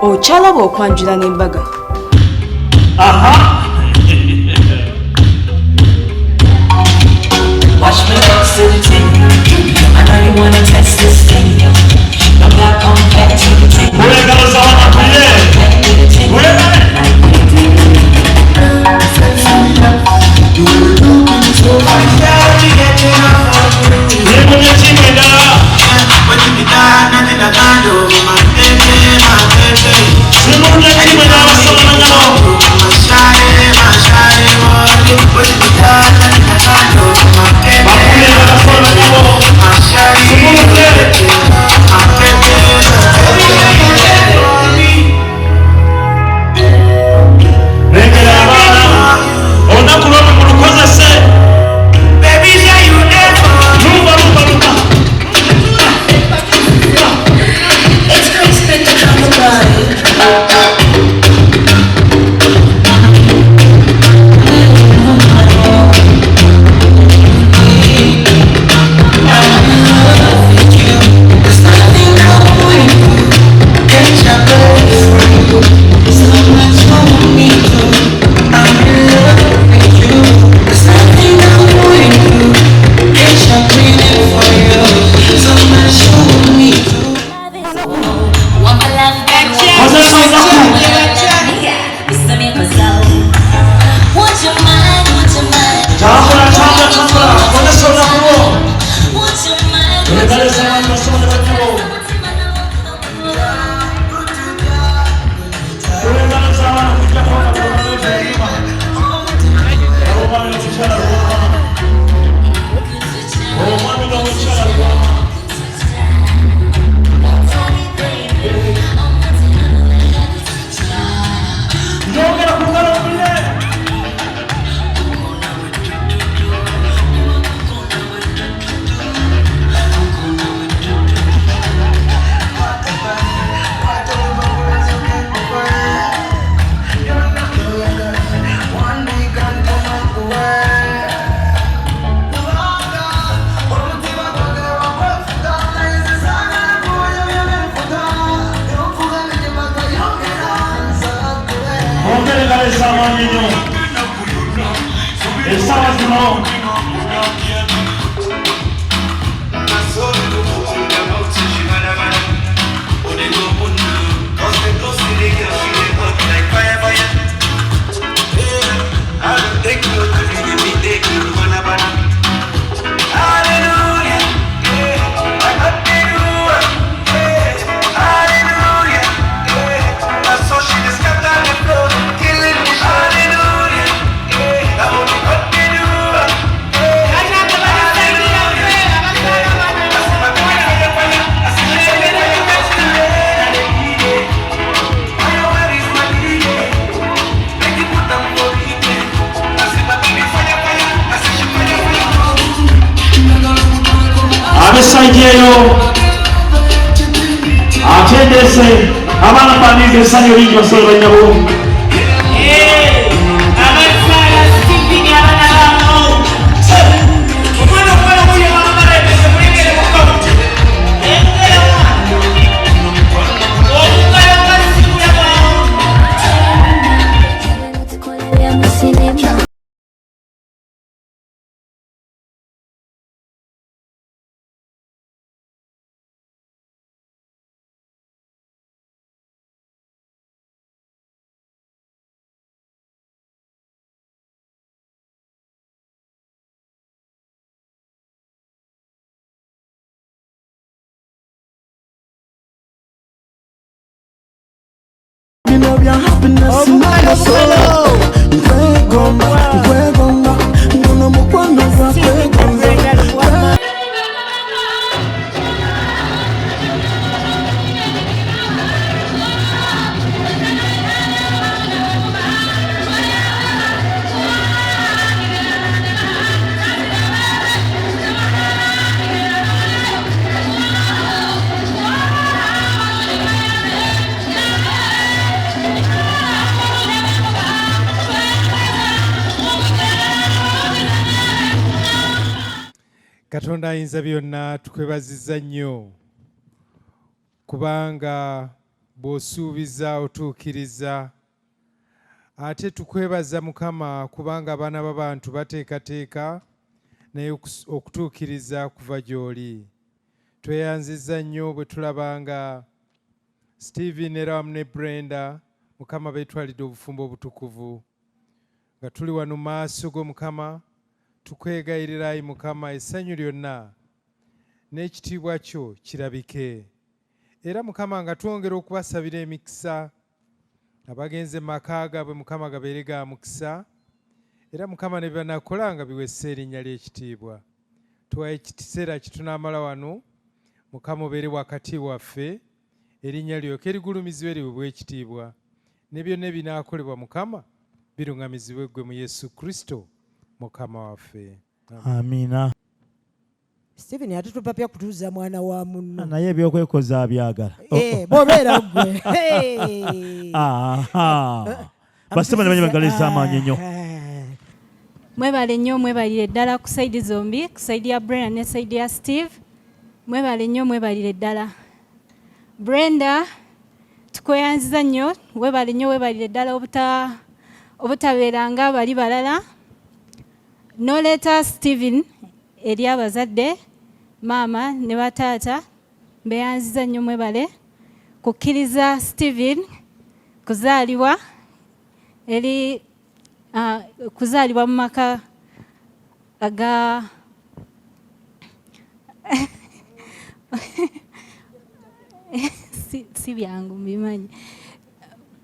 Ochalaba okwanjula n'embaga. Aha! Watch me next to the thing. I know you wanna test this thing. No black on back to the thing. Where goes on up here? Where? Atendese abana panize sanyo rinjo solo nyabo. Happiness in my soul. Katonda ayinza byonna tukwebaziza nnyo kubanga bw'osuubiza otuukiriza. Ate tukwebaza Mukama kubanga abaana b'abantu bateekateeka naye okutuukiriza kuva gy'oli. Tweyanziza nnyo bwe tulabanga Stephen era wamu ne Brenda Mukama beetwalidde obufumbo obutukuvu. Nga tuli wano maaso go Mukama, tukwegayirira ayi Mukama essanyu lyonna n'ekitiibwa kyo kirabike. Era Mukama nga twongera okubasabira emikisa abagenze mu maka gaabwe Mukama gabeere ga mukisa. Era Mukama ne banakola nga biwessa erinnya ly'ekitiibwa. Tuwaye ekiseera kitunaamala wano Mukama obeere wakati waffe, erinnya lyoke erigulumizibwe liweebwe ekitiibwa, ne byonna ebinaakolebwa Mukama biruŋŋamizibwe ggwe mu Yesu Kristo Mukama waffe. Amiina. Stephen atutupapya kutuuza mwana wa munno. Naye ebyokwekoza abyagala. Bobeera ggwe. Basema ne banyi bagaliza amaanyi nnyo. Mwebale nnyo mwebalire ddala ku saidi zombi, ku saidi ya Brenda ne saidi ya Steve. Mwebale nnyo mwebalire ddala. Brenda tukweyanziza nnyo, webale nnyo webalire ddala obutabeeranga bali balala. Noleeta Stephen eri abazadde, maama ne bataata, mbeyanziza nnyo mwebale. Kukkiriza Stephen kuzaalibwa eri kuzaalibwa mu maka aga si byangu mbimanyi.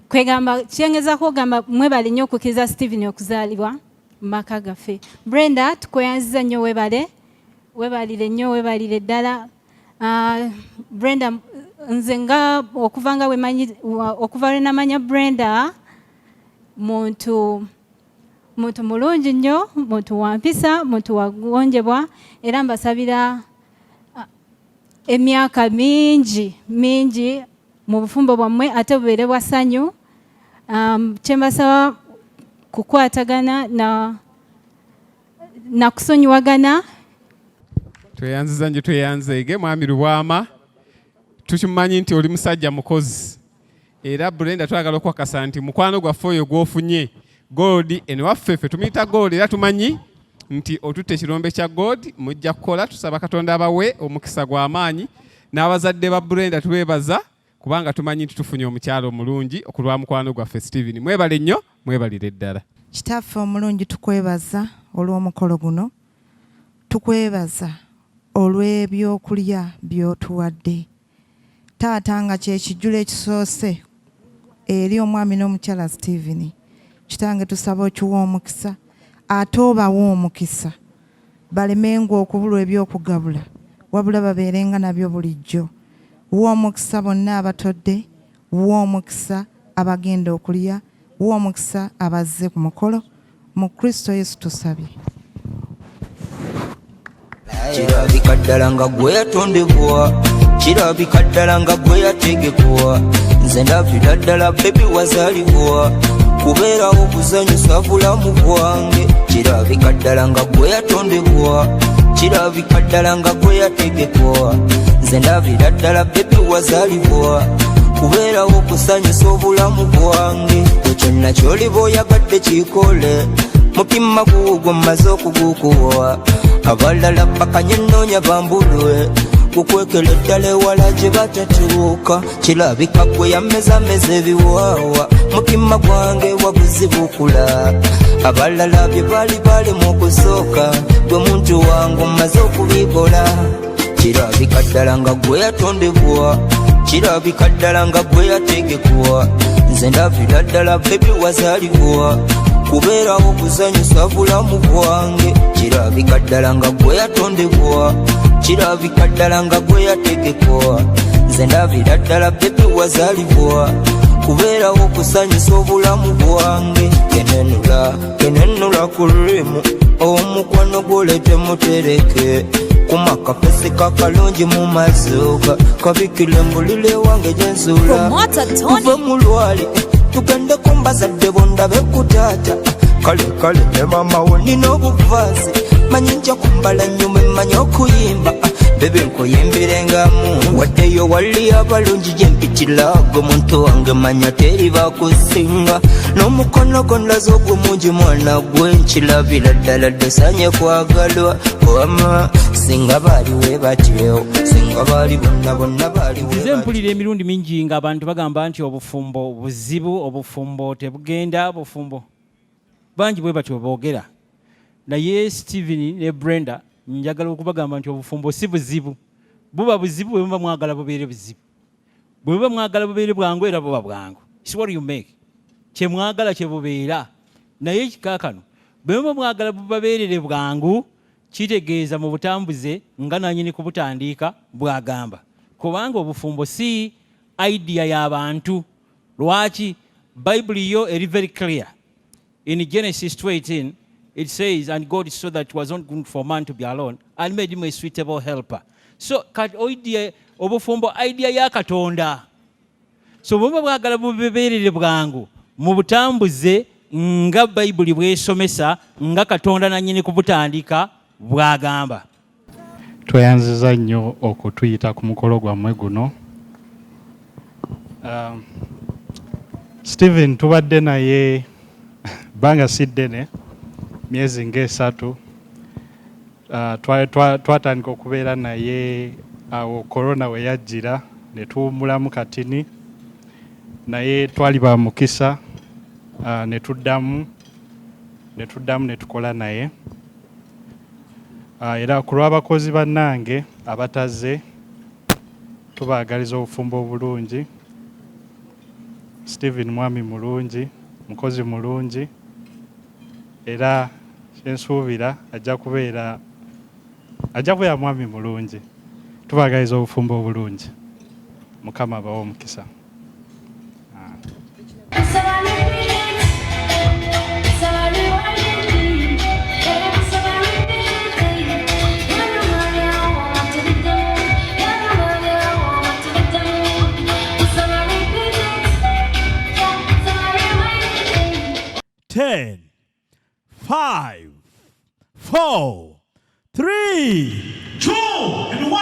Kwegamba kyengeza kugamba mwebale nnyo okukkiriza Stephen okuzaalibwa mu maka gaffe. Brenda tukweyanziza nnyo webale, webalire nnyo webalire ddala. Brenda nze nga okuva lwe namanya Brenda muntu mulungi nnyo, muntu wampisa, muntu wagonjebwa, era mbasabira emyaka mingi mu bufumbo bwammwe ate bubeere bwa ssanyu. Kyembasaba kukwatagana na kusonyiwagana. Tweyanziza nnyo tweyanzeege mwami Lubwama, tukimanyi nti oli musajja mukozi, era Brenda twagala okwakasa nti mukwano gwaffe oyo gw'ofunye gold eno waffe ffe tumuyita gold, era tumanyi nti otutte ekirombe kya gold mujja kukola. Tusaba Katonda abawe omukisa gw'amaanyi, n'abazadde ba Brenda tubeebaza kubanga tumanyi nti tufunye omukyalo omulungi okulwa mukwano gwaffe Stephen. Mwebale nnyo mwebalire ddala. Kitaffe omulungi tukwebaza olw'omukolo guno, tukwebaza olw'ebyokulya by'otuwadde taata, nga kyekijjulo ekisoose eri omwami n'omukyala Stephen. Kitange tusaba okiwa omukisa, ate obawa omukisa balemenga okubulwa ebyokugabula, wabula babeerenga nabyo bulijjo. Wa omukisa bonna abatodde, wa omukisa abagenda okulya, wa omukisa abazze ku mukolo. Mu Kristo Yesu tusabye. Kirabika ddala nga gwe yatondebwa, kirabika ddala nga gwe yategekwa, nze ndabira ddala bebi wazaalibwa kubeerawo okuzanyusa bulamu bwange. Kirabika ddala nga gwe yatondebwa, kirabika ddala nga gwe yategekwa, nze ndabira ddala bebi wazaalibwa kubeerawo okusanyusa obulamu bwange. Kyonna ky'oliba oyagadde kikole, mutima guugwo mmaze okugukuwa, abalala bakanye nnoonya bambulwe kukwekera eddala ewala gye batatuuka. Kirabika gwe yamezameza ebiwaawa, mutima gwange waguzibukula, abalala bye baali balemu okusooka, gwe muntu wange mmaze okubikola. Kirabika ddala nga gwe yatondebwa, kirabika ddala nga gwe yategekwa, nze ndabira ddala bebi wazaalibwa kubeerawo okuzanyusa bulamu bwange. Kirabika ddala nga gwe yatondebwa, kirabika ddala nga gwe yategekwa, nze ndabira ddala bebi wazaalibwa kubeerawo okusanyusa obulamu bwange. Kenenula ku rimu omukwano gw'oleete mutereke kumakapesi kakalungi mu mazuuga, kabikire mbulire wange gyensuula kuva mu lwali tugende kumbazadde bondabe ku taata. Kale ne mama wo nina obuvaazi, manyi nja kumbala nnyuma emmanyi okuyimba, bebe nkuyimbirengamu waddeyo wali abalungi gyempitirago muntu wange manya teri bakusinga n'omukono gondaza ogw'omungi mwana gwe nkirabira ddala ddosanye kwagalwa wama singa baaliwe batyo singa baali bonna baaliwe nze mpulira emirundi mingi nga abantu bagamba nti obufumbo buzibu obufumbo tebugenda obufumbo bangi bwe batyo boogera naye Stephen ne Brenda njagala okubagamba nti obufumbo si buzibu buba buzibu bwe muba mwagala bubeere buzibu bwe muba mwagala bubeere bwangu era buba bwangu is what you make kye mwagala kye bubeera naye kikaakano bwe muba mwagala bubabeerere bwangu kitegeeza mu butambuze nga nanyini kubutandika bwagamba kubanga obufumbo si idea y'abantu lwaki Bible yo eri very clear in Genesis 2:18 it says, and God saw that it was not good for man to be alone and made him a suitable helper. So idea obufumbo idea ya Katonda. So bwe bwagala bubeerere bwangu mu butambuze nga Bible bwesomesa nga Katonda nanyini kubutandika bwagamba. Tweyanziza nnyo okutuyita ku mukolo gwammwe guno. Stephen tubadde naye banga siddene myezi ng'esatu. Twatandika okubeera naye awo korona we yajjira ne tuwummulamu katini naye twali ba mukisa ne tuddamu ne tukola naye. Era ku lw'abakozi bannange abataze tubaagaliza obufumbo obulungi. Stephen mwami mulungi, mukozi mulungi, era ensuubira ajja kubeera mwami mulungi. Tubaagaliza obufumbo obulungi. Mukama abawe omukisa. Ten, 5, 4, 3, 2, and 1.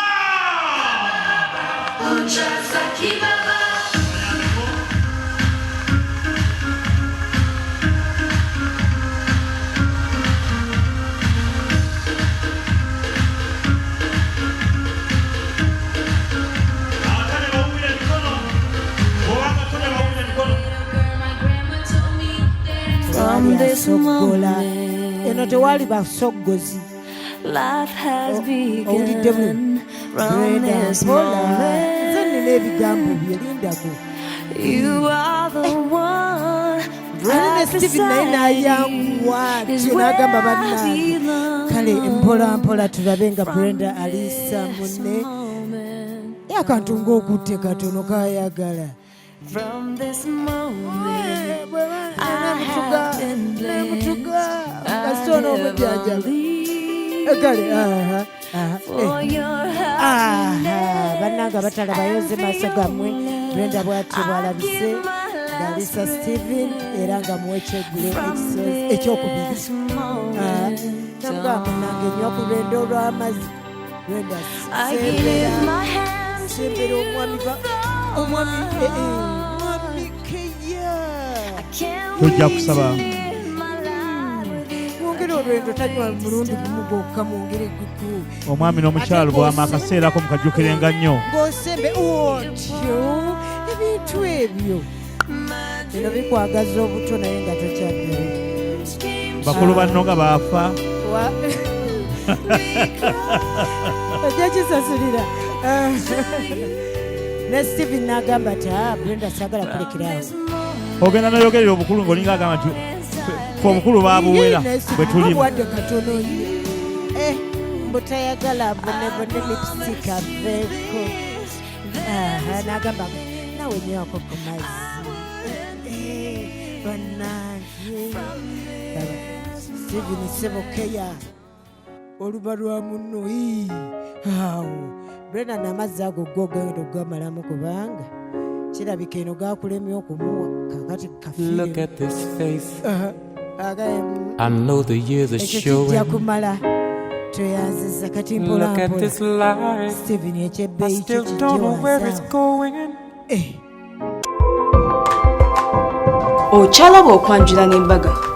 Eno tewali basoggozi. Owulidde bulungi. Brenda mpola nze nina ebigambo byelindago. Ane ne Stephen naye n'ayanguwa n'agamba bannange kale mpola mpola tulabe nga Brenda aliisa munne yakantu ng'okutte katono kayagala. From this moment, I have been blessed. For your happiness. Bannanga batala bayoze maaso gammwe. Brenda bw'atyo bw'alabise ng'alisa Stephen era nga muwekyeggulo ekyokubiri. Nabugamba munnange nnyo ku lwendo olw'amazzi. Brenda sembera omwami tujja kusaba mwongere olwendo tanywa mulundi gumu gwokka mwongere gugu omwami n'omukyalo bwama akaseerako mukajjukirenga nnyo ng'osembe otyo ebintu ebyo bino bikwagaza obuto naye nga tokyaddayo bakulu banno nga baafa ojja kisasulira ne Stephen n'agamba ti Brenda saagala kulekerawo ogenda noyogerera obukulu ng'olinga agamba nti fe obukulu baabuwera bwe tulimu wadde katono mbutayagala bonebone lipstick aveeko n'agamba nawe nywako ku mazzi bannange Stephen sebokeya oluba lwa munno awo Brenda n'amazzi ago gogenda okugamalamu kubanga kirabika eno gakulemye okumuwa kakati kafiire. Look at this face. I know the years are showing. Kumala tweyanziza kati Look at this life. Steven I ekyebbeeyi still don't know where it's going. Okyalaba okwanjula n'embaga.